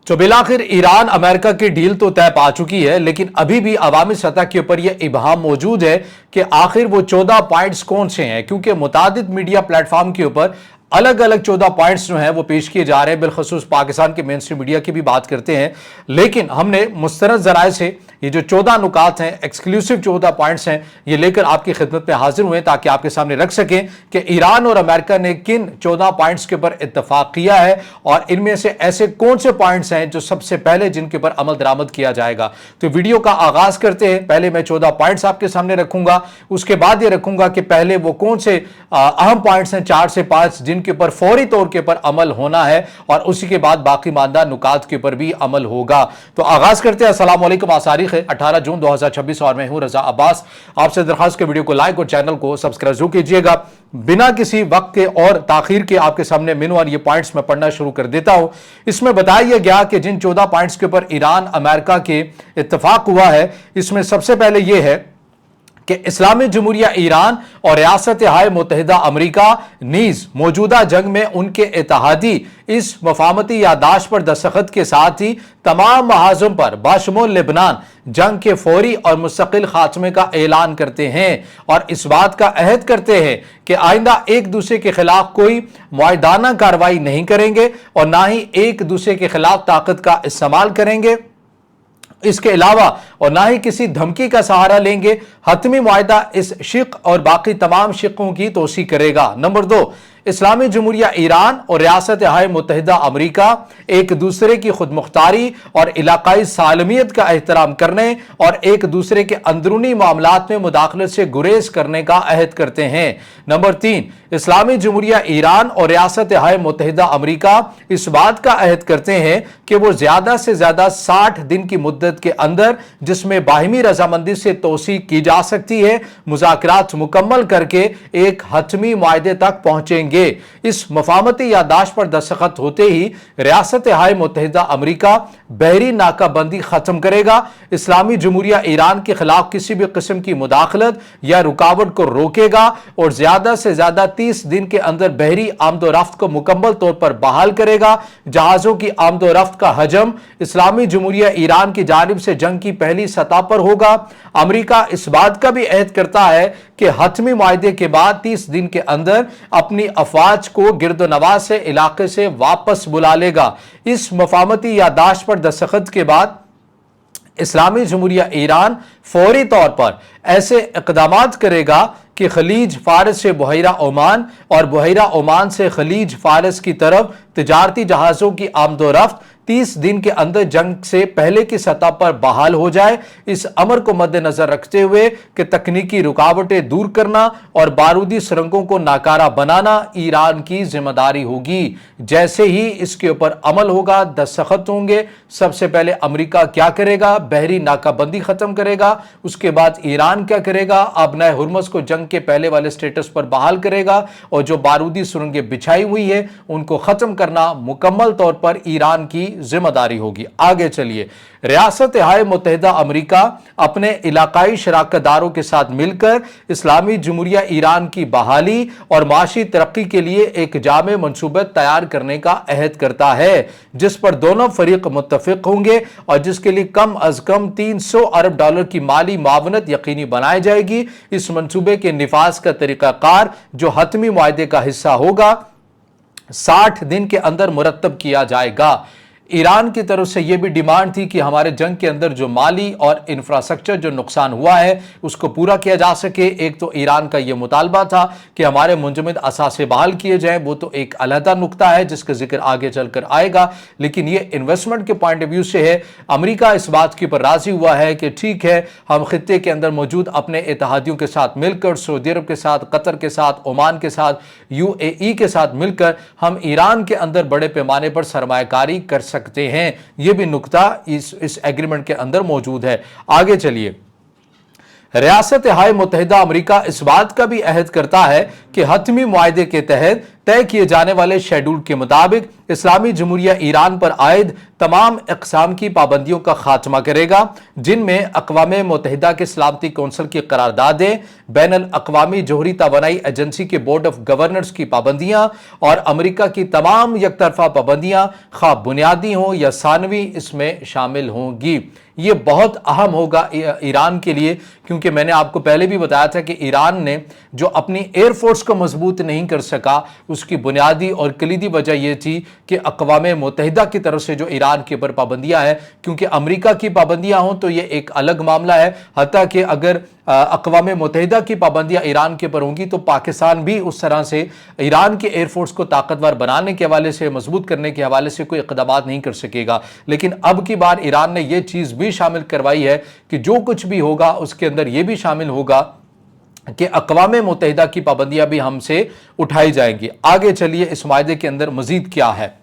तो बिलाखिर Iran America की deal तो तय पा चुकी है, लेकिन अभी भी अवामी सतह के ऊपर यह इबहाम मौजूद है कि आखिर वो 14 पॉइंट्स कौन से हैं, क्योंकि मुतादिद मीडिया प्लेटफॉर्म के ऊपर अलग अलग 14 पॉइंट्स जो हैं वो पेश किए जा रहे हैं। बिलखसूस पाकिस्तान के मेन स्ट्रीम मीडिया की भी बात करते हैं, लेकिन हमने मुस्तनद ज़राए से ये जो 14 नुकात हैं, एक्सक्लूसिव 14 पॉइंट्स हैं, ये लेकर आपकी खिदमत में हाजिर हुए ताकि आपके सामने रख सकें कि ईरान और अमेरिका ने किन 14 पॉइंट्स के ऊपर इत्तफाक किया है और इनमें से ऐसे कौन से पॉइंट्स हैं जो सबसे पहले जिनके ऊपर अमल दरामद किया जाएगा। तो वीडियो का आगाज करते हैं। पहले मैं 14 पॉइंट्स आपके सामने रखूंगा, उसके बाद ये रखूंगा कि पहले वो कौन से अहम पॉइंट्स हैं 4 से 5 जिनके ऊपर फौरी तौर के ऊपर अमल होना है, और उसी के बाद बाकी मानदा नुकात के ऊपर भी अमल होगा। तो आगाज करते हैं। अस्सलाम वालेकुम। आज तारीख है 18 जून 2026 और मैं हूं रजा अब्बास। आपसे दरखास्त के वीडियो को लाइक और चैनल को सब्सक्राइब जरूर कीजिएगा। बिना किसी वक्त के और ताखीर के आपके सामने मिनवार ये पॉइंट्स मैं पढ़ना शुरू कर देता हूं। इसमें बताया गया कि जिन 14 पॉइंट्स के ऊपर ईरान अमेरिका के इत्तफाक हुआ है, इसमें सबसे पहले यह है कि इस्लामी जमहूरिया ईरान और रियासत-ए मुत्तहिदा अमेरिका नीज मौजूदा जंग में उनके इत्तेहादी इस मफाहमती याददाश्त पर दस्तखत के साथ ही तमाम महाजों पर बाशमूल लेबनान जंग के फौरी और मुस्तकिल खात्मे का ऐलान करते हैं और इस बात का अहद करते हैं कि आइंदा एक दूसरे के खिलाफ कोई मुआहिदाना कार्रवाई नहीं करेंगे और ना ही एक दूसरे के खिलाफ ताकत का इस्तेमाल करेंगे। इसके अलावा और ना ही किसी धमकी का सहारा लेंगे। हतमी मुआहिदा इस शिक और बाकी तमाम शिकों की तोसी करेगा। नंबर 2, इस्लामी जमहूरिया ईरान और रियासत-ए मुत्तहिदा अमेरिका एक दूसरे की खुद मुख्तारी और इलाकाई सालमियत का एहतराम करने और एक दूसरे के अंदरूनी मामलात में मुदाखलत से गुरेज करने का अहद करते हैं। नंबर 3, इस्लामी जमहूरिया ईरान और रियासत-ए मुत्तहिदा अमेरिका इस बात का अहद करते हैं कि वो ज्यादा से ज्यादा 60 दिन की मुद्दत के अंदर, जिसमें बाहिमी रजामंदी से तोसीक की जा सकती है, मुज़ाकरात मुकम्मल करके एक हतमी मुआहदे तक पहुंचेंगे। इस मफाहमती याददाश्त पर दस्तखत होते ही रियासत-ए मुत्तहिदा अमेरिका बहरी नाकाबंदी खत्म करेगा, इस्लामी जमहूरिया ईरान के खिलाफ किसी भी किस्म की मुदाखलत या रुकावट को रोकेगा और ज्यादा से ज्यादा 30 दिन के अंदर बहरी आमदोरफ्त को मुकम्मल तौर पर बहाल करेगा। जहाजों की आमदोरफ्त का हजम इस्लामी जमहूरिया ईरान की जानिब से जंग की पहली सतह पर होगा। अमेरिका इस बात का भी अहद करता है कि हतमी मुआहदे के बाद 30 दिन के अंदर अपनी अफवाज को गिरदोनवाज से इलाके से वापस बुला लेगा। इस मफाहमती याददाश्त पर दस्तखत के बाद इस्लामी जमहूरिया ईरान फौरी तौर पर ऐसे इक़दामात करेगा कि खलीज फारस से बुहैरा ओमान और बुहैरा ओमान से खलीज फारस की तरफ तिजारती जहाज़ों की आमदोरफ्त 30 दिन के अंदर जंग से पहले की सतह पर बहाल हो जाए। इस अमर को मद्देनजर रखते हुए कि तकनीकी रुकावटें दूर करना और बारूदी सुरंगों को नाकारा बनाना ईरान की जिम्मेदारी होगी। जैसे ही इसके ऊपर अमल होगा, दस्तखत होंगे, सबसे पहले अमेरिका क्या करेगा? बहरी नाकाबंदी खत्म करेगा। उसके बाद ईरान क्या करेगा? अबनाए हुर्मुज़ को जंग के पहले वाले स्टेटस पर बहाल करेगा और जो बारूदी सुरंगें बिछाई हुई है उनको खत्म करना मुकम्मल तौर पर ईरान की जिम्मेदारी होगी। आगे चलिए। रियासत-ए मुत्तहिदा अमेरिका अपने इलाकाई शराकतदारों के साथ मिलकर इस्लामी जमहूरिया ईरान की बहाली और माशी तरक्की के लिए एक जामे मंसूबा तैयार करने का अहद करता है, जिस पर दोनों फरीक मुत्तफिक होंगे और जिसके लिए कम अज कम $300 अरब की माली मावनत यकीनी बनाई जाएगी। इस मंसूबे के निफाज का तरीकाकार, जो हतमी मुआहदे का हिस्सा होगा, 60 दिन के अंदर मुरतब किया जाएगा। ईरान की तरफ से यह भी डिमांड थी कि हमारे जंग के अंदर जो माली और इंफ्रास्ट्रक्चर जो नुकसान हुआ है उसको पूरा किया जा सके। एक तो ईरान का यह मुतालबा था कि हमारे मुंजमद असासे बहाल किए जाएं, वो तो एक अलहदा नुक्ता है जिसका जिक्र आगे चलकर आएगा, लेकिन ये इन्वेस्टमेंट के पॉइंट ऑफ व्यू से है। अमेरिका इस बात के ऊपर राजी हुआ है कि ठीक है, हम खित्ते के अंदर मौजूद अपने इत्तेहादियों के साथ मिलकर, सऊदी अरब के साथ, कतर के साथ, ओमान के साथ, UAE के साथ मिलकर हम ईरान के अंदर बड़े पैमाने पर सरमायाकारी कर सकते हैं। यह भी नुक्ता इस एग्रीमेंट के अंदर मौजूद है। आगे चलिए। रियासत-ए मुत्तहिदा अमेरिका इस बात का भी अहद करता है कि हतमी मुआहदे के तहत तय किए जाने वाले शेड्यूल के मुताबिक इस्लामी जमहूरिया ईरान पर आयद तमाम इक़साम की पाबंदियों का खात्मा करेगा, जिनमें अक़वाम मुत्तहिदा के सलामती कौंसिल की करारदादें, बैनुल अक़वामी जोहरी तवानाई एजेंसी के बोर्ड ऑफ गवर्नर्स की पाबंदियां और अमेरिका की तमाम यकतरफा पाबंदियां खा बुनियादी हों या सानवी इसमें शामिल होंगी। ये बहुत अहम होगा ईरान के लिए, क्योंकि मैंने आपको पहले भी बताया था कि ईरान ने जो अपनी एयरफोर्स को मजबूत नहीं कर सका, उसकी बुनियादी और कलीदी वजह यह थी कि अक़वाम मुत्तहिदा की तरफ से जो ईरान के ऊपर पाबंदियां हैं, क्योंकि अमेरिका की पाबंदियां हों तो ये एक अलग मामला है, हत्ता कि अगर अक़वाम मुत्तहिदा की पाबंदियां ईरान के ऊपर होंगी तो पाकिस्तान भी उस तरह से ईरान के एयरफोर्स को ताकतवर बनाने के हवाले से, मजबूत करने के हवाले से कोई इक़दामात नहीं कर सकेगा। लेकिन अब की बार ईरान ने यह चीज़ भी शामिल करवाई है कि जो कुछ भी होगा उसके अंदर यह भी शामिल होगा कि अक़वाम मुत्तहिदा की पाबंदियां भी हमसे उठाई जाएंगी। आगे चलिए इस मायदे के अंदर मजीद क्या है।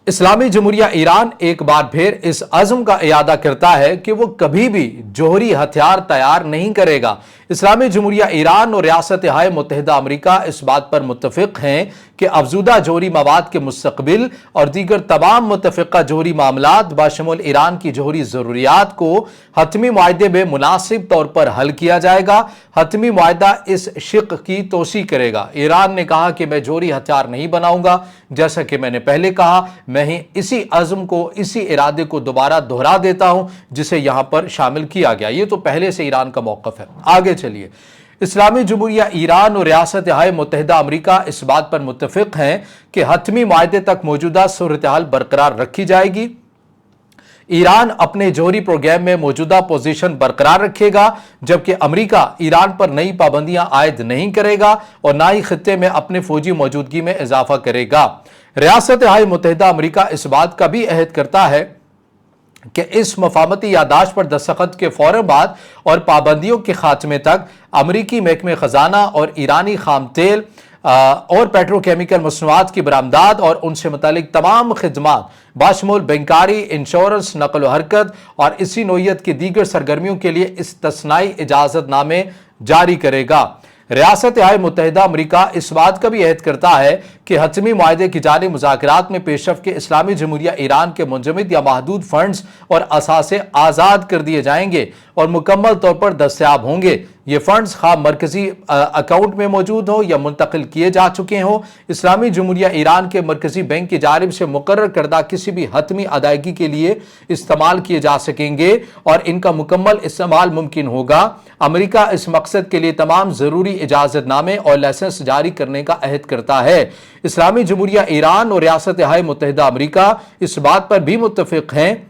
इस्लामी जमहूरिया ईरान एक बार फिर इस अज़्म का इयादा करता है कि वो कभी भी जोहरी हथियार तैयार नहीं करेगा। इस्लामी जमहूरिया ईरान और रियासत-ए मुत्तहिदा अमेरिका इस बात पर मुत्तफ़िक़ हैं कि अफजूदा जोहरी मवाद के मुस्तक़बिल और दीगर तमाम मुत्तफ़िक़ा जोहरी मामलात बाशमूल ईरान की जोहरी ज़रूरियात को हतमी मुआहदे में मुनासिब तौर पर हल किया जाएगा। हतमी मुआहदा इस शिक़ की तोसी करेगा। ईरान ने कहा कि मैं जोहरी हथियार नहीं बनाऊंगा, जैसा कि मैंने पहले कहा, मैं ही इसी अज़्म को, इसी इरादे को दोबारा दोहरा देता हूं जिसे यहां पर शामिल किया गया। ये तो पहले से ईरान का मौक़िफ़ है। आगे चलिए। इस्लामी जमहूरिया ईरान और रियासत-ए मुत्तहिदा अमेरिका इस बात पर मुत्तफ़िक़ हैं कि हतमी मुआहदे तक मौजूदा सूरत हाल बरकरार रखी जाएगी। ईरान अपने जोहरी प्रोग्राम में मौजूदा पोजीशन बरकरार रखेगा, जबकि अमेरिका ईरान पर नई पाबंदियां आयद नहीं करेगा और ना ही खित्ते में अपने फौजी मौजूदगी में इजाफा करेगा। रियासत-ए मुत्तहिदा अमेरिका इस बात का भी अहद करता है कि इस मफाहमती यादाश्त पर दस्तखत के फौरन बाद और पाबंदियों के खात्मे तक अमरीकी महकमे खजाना और ईरानी खाम तेल और पेट्रोकेमिकल मसनूआत की बरामदात और उनसे मुतालिक तमाम खिदमात बाशमूल बैंकारी, इंश्योरेंस, नकल व हरकत और इसी नोयत की दीगर सरगर्मियों के लिए इस्तस्नाई इजाज़तनामे जारी करेगा। रियासत-ए मुत्तहिदा अमेरिका इस बात का भी अहद करता है कि हतमी मुआहदे की जारी मुज़ाकरात में पेशरफ़्त के इस्लामी जमहूरिया ईरान के मुंजमद या महदूद फंड्स और असासे आज़ाद कर दिए जाएंगे और मुकम्मल तौर पर दस्तयाब होंगे। ये फंड्स खा मरकजी अकाउंट में मौजूद हो या मुंतकिल किए जा चुके हों, इस्लामी जमहूरिया ईरान के मरकजी बैंक की जानिब से मुकर्रर करदा किसी भी हतमी अदायगी के लिए इस्तेमाल किए जा सकेंगे और इनका मुकम्मल इस्तेमाल मुमकिन होगा। अमेरिका इस मकसद के लिए तमाम ज़रूरी इजाज़तनामे और लाइसेंस जारी करने का अहद करता है। इस्लामी जमहूरिया ईरान और रियासत-ए मुत्तहिदा अमेरिका इस बात पर भी मुत्तफ़िक़ हैं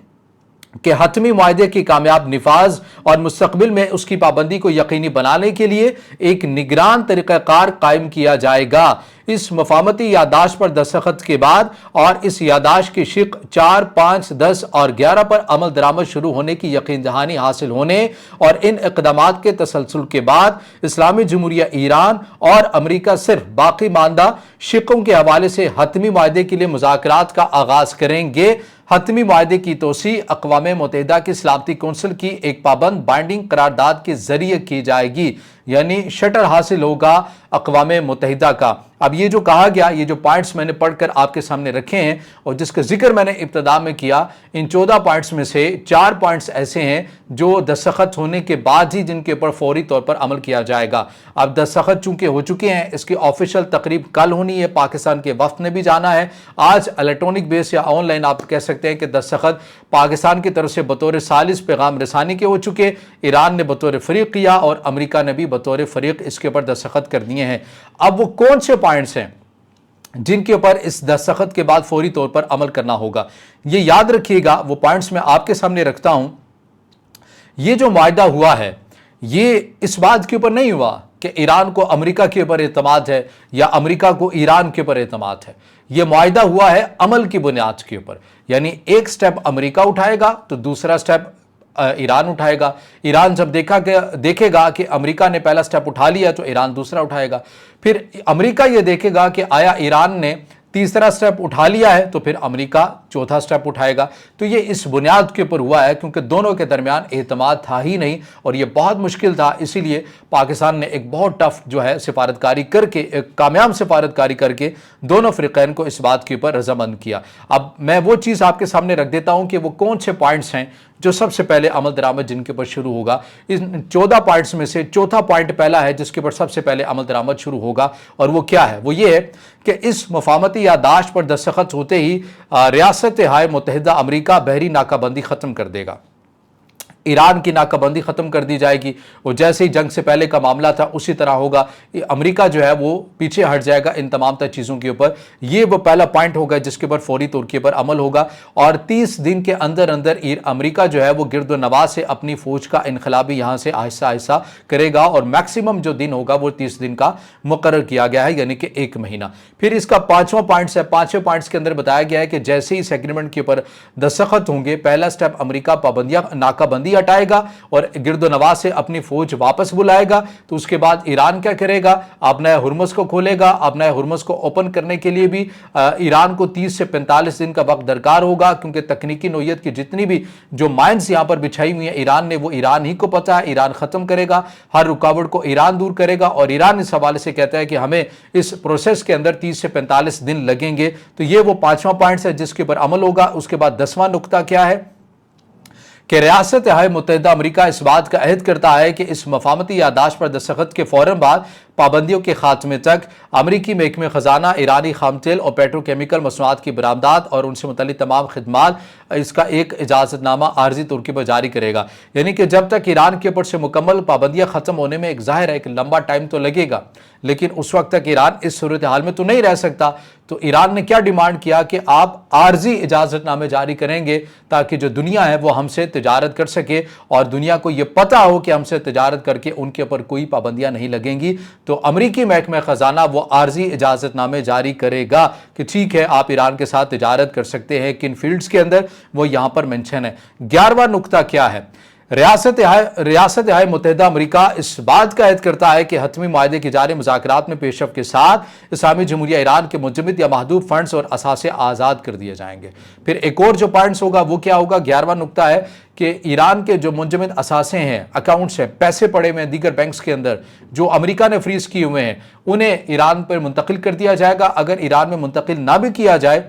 कि हतमी मुआहदे की कामयाब निफाज और मुस्तकबिल में उसकी पाबंदी को यकीनी बनाने के लिए एक निगरान तरीक़ाकार कायम किया जाएगा। इस मफाहमती यादाश्त पर दस्तखत के बाद और इस यादाश्त की शिक 4, 5, 10 और 11 पर अमल दरामद शुरू होने की यकीन दहानी हासिल होने और इन इक़दामात के तसलसल के बाद इस्लामी जमहूरिया ईरान और अमेरिका सिर्फ बाकी मानदा शिकों के हवाले से हतमी मुआहदे के लिए मुज़ाकरात का आगाज करेंगे। हतमी मुआहदे की तोसी अक़वाम मुत्तहिदा की सलामती कौंसिल की एक पाबंद बाइंडिंग करारदाद के जरिए की जाएगी, यानी शटर हासिल होगा अक़वाम मुत्तहिदा का। अब ये जो कहा गया, ये जो पॉइंट्स मैंने पढ़कर आपके सामने रखे हैं और जिसका जिक्र मैंने इब्तिदा में किया, इन 14 पॉइंट्स में से 4 पॉइंट्स ऐसे हैं जो दस्तखत होने के बाद ही जिनके ऊपर फौरी तौर पर अमल किया जाएगा। अब दस्तखत चूंकि हो चुके हैं, इसकी ऑफिशियल तकरीब कल होनी है, पाकिस्तान के वफ्द ने भी जाना है। आज इलेक्ट्रॉनिक बेस या ऑनलाइन आप कह सकते हैं कि दस्तखत पाकिस्तान की तरफ से बतौर सालिस पैगाम रसानी के हो चुके, ईरान ने बतौर फरीक किया और अमेरिका ने भी बतौर फरीक इसके ऊपर दस्तखत कर दिए हैं। अब वो कौन से पॉइंट्स हैं जिनके ऊपर इस दस्तखत के बाद फौरी तौर पर अमल करना होगा, ये याद रखिएगा। वो पॉइंट्स मैं आपके सामने रखता हूं। ये जो मुआहदा हुआ है, ये इस बात के ऊपर नहीं हुआ कि ईरान को अमेरिका के ऊपर एतमाद है या अमेरिका को ईरान के ऊपर एतमाद है। यह मुआहदा हुआ है अमल की बुनियाद के ऊपर, यानी एक स्टेप अमेरिका उठाएगा तो दूसरा स्टेप ईरान उठाएगा। ईरान जब देखेगा कि अमेरिका ने पहला स्टेप उठा लिया तो ईरान दूसरा उठाएगा। फिर अमेरिका यह देखेगा कि आया ईरान ने तीसरा स्टेप उठा लिया है तो फिर अमेरिका चौथा स्टेप उठाएगा। तो ये इस बुनियाद के ऊपर हुआ है क्योंकि दोनों के दरमियान एतमाद था ही नहीं और ये बहुत मुश्किल था, इसीलिए पाकिस्तान ने एक बहुत टफ जो है सिफारतकारी करके, एक कामयाब सिफारतकारी करके दोनों फ़रीक़ैन को इस बात के ऊपर रज़ामंद किया। अब मैं वो चीज़ आपके सामने रख देता हूँ कि वो कौन से पॉइंट्स हैं जो सबसे पहले अमल दरामद जिनके ऊपर शुरू होगा। इन 14 पॉइंट्स में से चौथा पॉइंट पहला है जिसके ऊपर सबसे पहले अमल दरामद शुरू होगा, और वो क्या है? वो ये है कि इस मुफाहमती याददाश्त पर दस्तखत होते ही रियासत-ए मुत्तहिदा अमेरिका बहरी नाकाबंदी ख़त्म कर देगा। ईरान की नाकाबंदी ख़त्म कर दी जाएगी और जैसे ही जंग से पहले का मामला था उसी तरह होगा। अमेरिका जो है वो पीछे हट जाएगा इन तमाम तर चीज़ों के ऊपर। ये वो पहला पॉइंट होगा जिसके ऊपर फौरी तौर के ऊपर अमल होगा और 30 दिन के अंदर अंदर अमेरिका जो है वो गिरद नवाह से अपनी फ़ौज का इनकलाबी यहाँ से आहिस्ता आहिस्ता करेगा और मैक्सिमम जो दिन होगा वो 30 दिन का मुकर्रर किया गया है, यानी कि 1 महीना। फिर इसका 5वां पॉइंट्स है। 5वें पॉइंट्स के अंदर बताया गया है कि जैसे ही इस एग्रीमेंट के ऊपर दस्तखत होंगे, पहला स्टेप अमेरिका पाबंदियाँ नाकाबंदी हटाएगा और गिरदो नवाह से अपनी फौज वापस बुलाएगा। तो उसके बाद ईरान क्या करेगा? अपना हुर्मुज़ को खोलेगा। अपना हुर्मुज़ को ओपन करने के लिए भी ईरान को 30 से 45 दिन का वक्त दरकार होगा, क्योंकि तकनीकी नोयत की जितनी भी जो माइंस यहां पर बिछाई हुई है ईरान ने, वो ईरान ही को पता है। ईरान खत्म करेगा, हर रुकावट को ईरान दूर करेगा और ईरान इस हवाले से कहता है कि हमें इस प्रोसेस के अंदर 30 से 45 दिन लगेंगे। तो ये वो 5वां पॉइंट है जिसके ऊपर अमल होगा। उसके बाद 10वां नुक्ता क्या है कि रियासत-ए मुत्तहिदा अमेरिका इस बात का अहद करता है कि इस मफाहमती याददाश्त पर दस्तखत के फ़ौरन बाद पाबंदियों के खात्मे तक अमरीकी महकमे ख़जाना ईरानी खाम तेल और पेट्रोकेमिकल मसनूआत की बरामदात और उनसे मुतल्लिक़ तमाम खिदमात इसका एक इजाज़तनामा आर्जी तौर पर जारी करेगा। यानी कि जब तक ईरान के ऊपर से मुकम्मल पाबंदियाँ ख़त्म होने में एक ज़ाहिर है एक लंबा टाइम तो लगेगा, लेकिन उस वक्त तक ईरान इस सूरत हाल में तो नहीं रह सकता। तो ईरान ने क्या डिमांड किया कि आप आर्जी इजाज़तनामे जारी करेंगे ताकि जो दुनिया है वो हमसे तिजारत कर सके और दुनिया को ये पता हो कि हमसे तिजारत करके उनके ऊपर कोई पाबंदियाँ नहीं लगेंगी। तो अमरीकी महकमा ख़जाना वो आर्जी इजाज़तनामे जारी करेगा कि ठीक है आप ईरान के साथ तिजारत कर सकते हैं, किन फील्ड्स के अंदर वो यहाँ पर मेंशन है। 11वां नुक्ता क्या है? रियासत-ए मुत्तहिदा अमेरिका इस बात का ऐद करता है कि हतमी मुआहदे के जारी मुज़ाकरात में पेशरफ़्त के साथ इस्लामी जमहूरिया ईरान के मुंजमद या महदूद फंड्स और असासे आज़ाद कर दिए जाएंगे। फिर एक और जो पॉइंट्स होगा वो क्या होगा? 11वां नुक्ता है कि ईरान के जो मुंजमद असासे हैं, अकाउंट्स हैं, पैसे पड़े हुए हैं दीगर बैंक्स के अंदर जो अमेरिका ने फ्रीज किए हुए हैं, उन्हें ईरान पर मुंतकिल कर दिया जाएगा। अगर ईरान में मुंतकिल ना भी किया जाए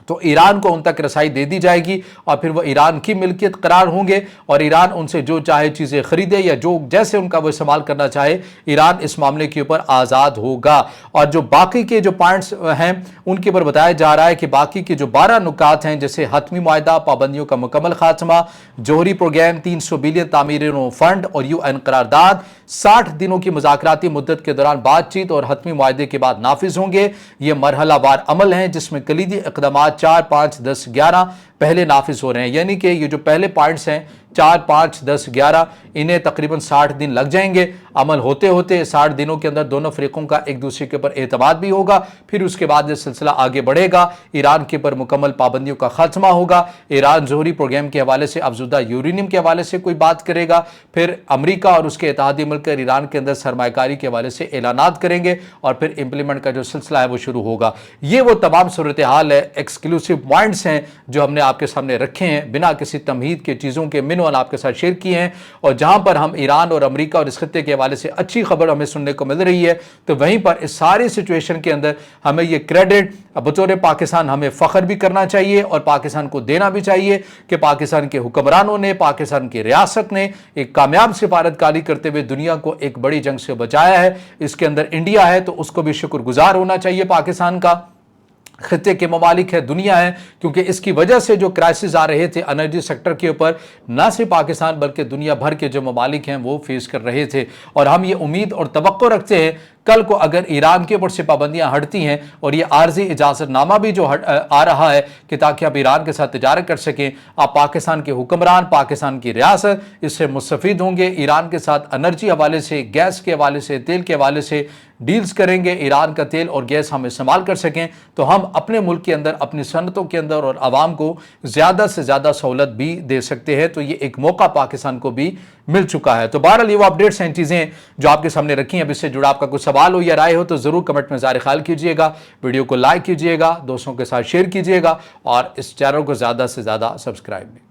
तो ईरान को उन तक रसाई दे दी जाएगी और फिर वो ईरान की मिल्कियत करार होंगे और ईरान उनसे जो चाहे चीज़ें खरीदे या जो जैसे उनका वो इस्तेमाल करना चाहे, ईरान इस मामले के ऊपर आज़ाद होगा। और जो बाकी के जो पॉइंट्स हैं उनके ऊपर बताया जा रहा है कि बाकी के जो 12 नुकात हैं, जैसे हतमी मुआहदा, पाबंदियों का मुकम्मल खात्मा, जोहरी प्रोग्राम, 300 बिलियन तामीरी फंड और UN करारदाद, 60 दिनों की मुज़ाकराती मुद्दत के दौरान बातचीत और हतमी मुआहदे के बाद नाफिज होंगे। ये मरहलावार अमल हैं जिसमें कलीदी इक़दामात 4, 5, 10, 11 पहले नाफिज हो रहे हैं। यानी कि ये जो पहले पॉइंट्स हैं 4, 5, 10, 11, इन्हें तकरीबन 60 दिन लग जाएंगे। अमल होते होते 60 दिनों के अंदर दोनों फ़रीक़ों का एक दूसरे के ऊपर एतमाद भी होगा। फिर उसके बाद ये सिलसिला आगे बढ़ेगा, ईरान के ऊपर मुकम्मल पाबंदियों का खात्मा होगा। ईरान जोहरी प्रोग्राम के हवाले से अफजुदा यूरेनियम के हवाले से कोई बात करेगा। फिर अमरीका और उसके इत्तेहादी मुल्क ईरान के अंदर सरमायाकारी के हवाले से ऐलानात करेंगे और फिर इंप्लीमेंट का जो सिलसिला है वो शुरू होगा। ये वो तमाम सूरत हाल है, एक्सक्लूसिव पॉइंट्स हैं जो हमने आपके सामने रखे हैं, बिना किसी तमहीद के चीज़ों के मिनवल आपके साथ शेयर किए हैं। और जहां पर हम ईरान और अमेरिका और इस खत्ते के हवाले से अच्छी खबर हमें सुनने को मिल रही है, तो वहीं पर इस सारी सिचुएशन के अंदर हमें ये क्रेडिट बतौर पाकिस्तान हमें फ़ख्र भी करना चाहिए और पाकिस्तान को देना भी चाहिए कि पाकिस्तान के हुक्मरानों ने, पाकिस्तान की रियासत ने एक कामयाब सिफारतकारी करते हुए दुनिया को एक बड़ी जंग से बचाया है। इसके अंदर इंडिया है तो उसको भी शुक्रगुजार होना चाहिए पाकिस्तान का। खत्ते के ममालिक है, दुनिया है, क्योंकि इसकी वजह से जो क्राइसिस आ रहे थे एनर्जी सेक्टर के ऊपर, न सिर्फ पाकिस्तान बल्कि दुनिया भर के जो ममालिक हैं वो फेस कर रहे थे। और हम ये उम्मीद और तवक्को रखते हैं कल को अगर ईरान के ऊपर से पाबंदियां हटती हैं और ये आर्जी इजाज़तनामा भी जो आ रहा है कि ताकि आप ईरान के साथ तिजारत कर सकें, आप पाकिस्तान के हुक्मरान, पाकिस्तान की रियासत इससे मुस्तफ़ीद होंगे। ईरान के साथ एनर्जी हवाले से, गैस के हवाले से, तेल के हवाले से ڈیلز کریں گے، ایران کا تیل اور گیس ہم استعمال کر سکیں، تو ہم اپنے ملک کے اندر اپنی صنعتوں کے اندر اور عوام کو زیادہ سے زیادہ سہولت بھی دے سکتے ہیں۔ تو یہ ایک موقع پاکستان کو بھی مل چکا ہے۔ تو بہرحال یہ وہ اپڈیٹس ہیں، چیزیں جو آپ کے سامنے رکھی ہیں۔ اب اس سے جڑا آپ کا کوئی سوال ہو یا رائے ہو تو ضرور کمنٹ میں ظاہر خیال کیجئے گا، ویڈیو کو لائک کیجئے گا، دوستوں کے ساتھ شیئر کیجئے گا اور اس چینل کو زیادہ سے زیادہ سبسکرائب بھی۔